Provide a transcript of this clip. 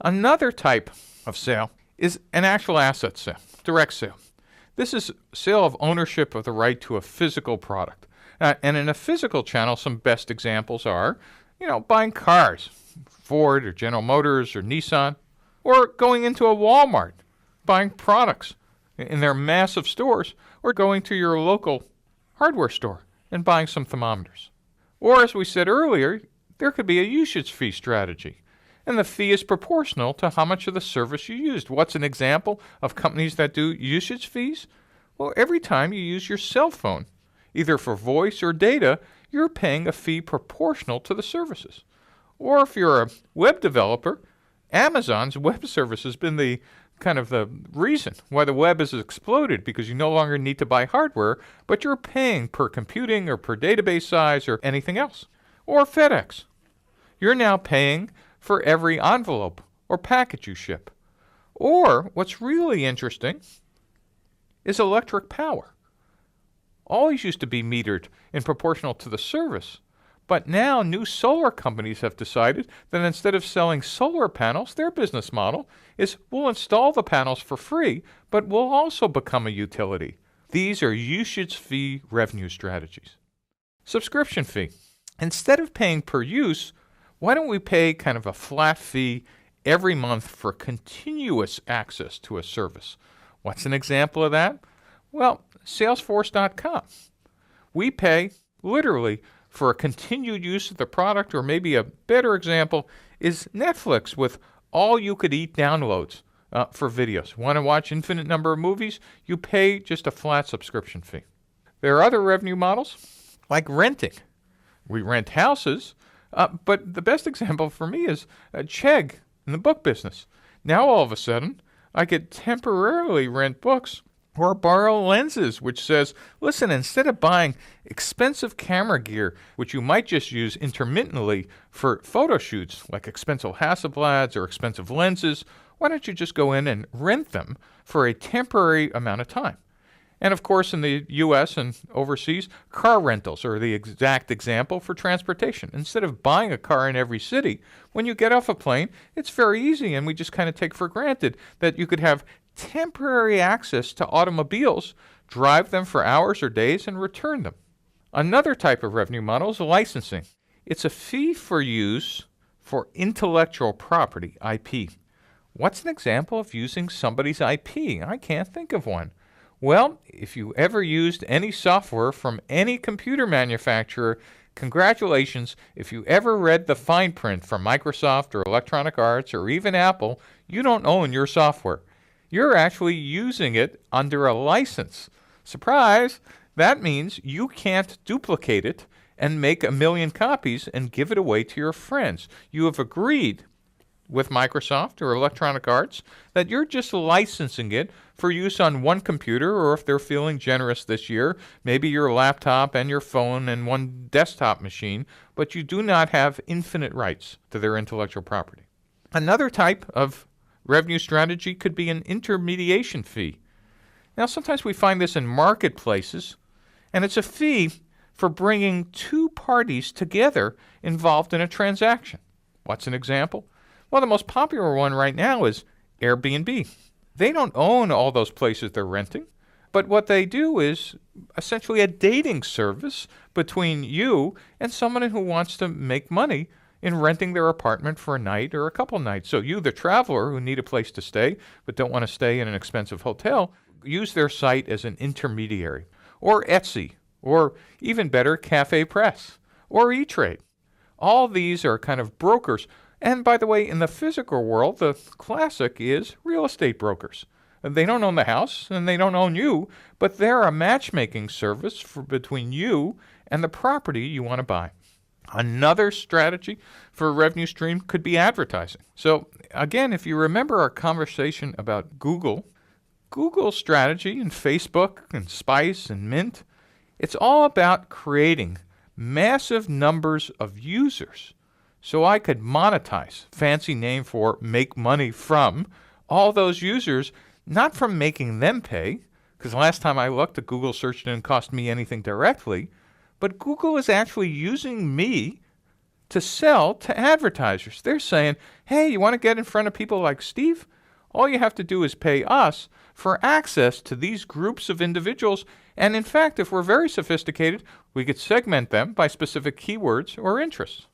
Another type of sale is an actual asset sale, direct sale. This is sale of ownership of the right to a physical product. And in a physical channel, some best examples are, buying cars, Ford or General Motors or Nissan, or going into a Walmart, buying products in their massive stores, or going to your local hardware store and buying some thermometers. Or, as we said earlier, there could be a usage fee strategy, and the fee is proportional to how much of the service you used. What's an example of companies that do usage fees? Well, every time you use your cell phone, either for voice or data, you're paying a fee proportional to the services. Or if you're a web developer, Amazon's web service has been the reason why the web has exploded, because you no longer need to buy hardware, but you're paying per computing or per database size or anything else. Or FedEx. You're now paying for every envelope or package you ship. Or, what's really interesting is electric power. Always used to be metered in proportional to the service. But now new solar companies have decided that instead of selling solar panels, their business model is we'll install the panels for free, but we'll also become a utility. These are usage fee revenue strategies. Subscription fee. Instead of paying per use, why don't we pay kind of a flat fee every month for continuous access to a service? What's an example of that? Well, Salesforce.com. We pay literally for a continued use of the product, or maybe a better example is Netflix with all-you-could-eat downloads for videos. Want to watch infinite number of movies? You pay just a flat subscription fee. There are other revenue models, like renting. We rent houses, but the best example for me is Chegg in the book business. Now all of a sudden, I could temporarily rent books or borrow lenses, which says, listen, instead of buying expensive camera gear, which you might just use intermittently for photo shoots, like expensive Hasselblads or expensive lenses, why don't you just go in and rent them for a temporary amount of time? And of course, in the U.S. and overseas, car rentals are the exact example for transportation. Instead of buying a car in every city, when you get off a plane, it's very easy, and we just kind of take for granted that you could have temporary access to automobiles, drive them for hours or days, and return them. Another type of revenue model is licensing. It's a fee for use for intellectual property, IP. What's an example of using somebody's IP? I can't think of one. Well, if you ever used any software from any computer manufacturer, congratulations. If you ever read the fine print from Microsoft or Electronic Arts or even Apple, you don't own your software. You're actually using it under a license. Surprise! That means you can't duplicate it and make 1 million copies and give it away to your friends. You have agreed with Microsoft or Electronic Arts that you're just licensing it for use on one computer, or if they're feeling generous this year, maybe your laptop and your phone and one desktop machine, but you do not have infinite rights to their intellectual property. Another type of revenue strategy could be an intermediation fee. Now, sometimes we find this in marketplaces, and it's a fee for bringing two parties together involved in a transaction. What's an example? Well, the most popular one right now is Airbnb. They don't own all those places they're renting, but what they do is essentially a dating service between you and someone who wants to make money in renting their apartment for a night or a couple nights. So you, the traveler who need a place to stay but don't want to stay in an expensive hotel, use their site as an intermediary. Or Etsy, or even better, Cafe Press, or E-Trade. All these are kind of brokers. And by the way, in the physical world, the classic is real estate brokers. They don't own the house and they don't own you, but they're a matchmaking service between you and the property you want to buy. Another strategy for a revenue stream could be advertising. So again, if you remember our conversation about Google's strategy and Facebook and Spice and Mint, it's all about creating massive numbers of users. So I could monetize, fancy name for make money from, all those users, not from making them pay, because last time I looked, the Google search didn't cost me anything directly, but Google is actually using me to sell to advertisers. They're saying, hey, you want to get in front of people like Steve? All you have to do is pay us for access to these groups of individuals. And in fact, if we're very sophisticated, we could segment them by specific keywords or interests.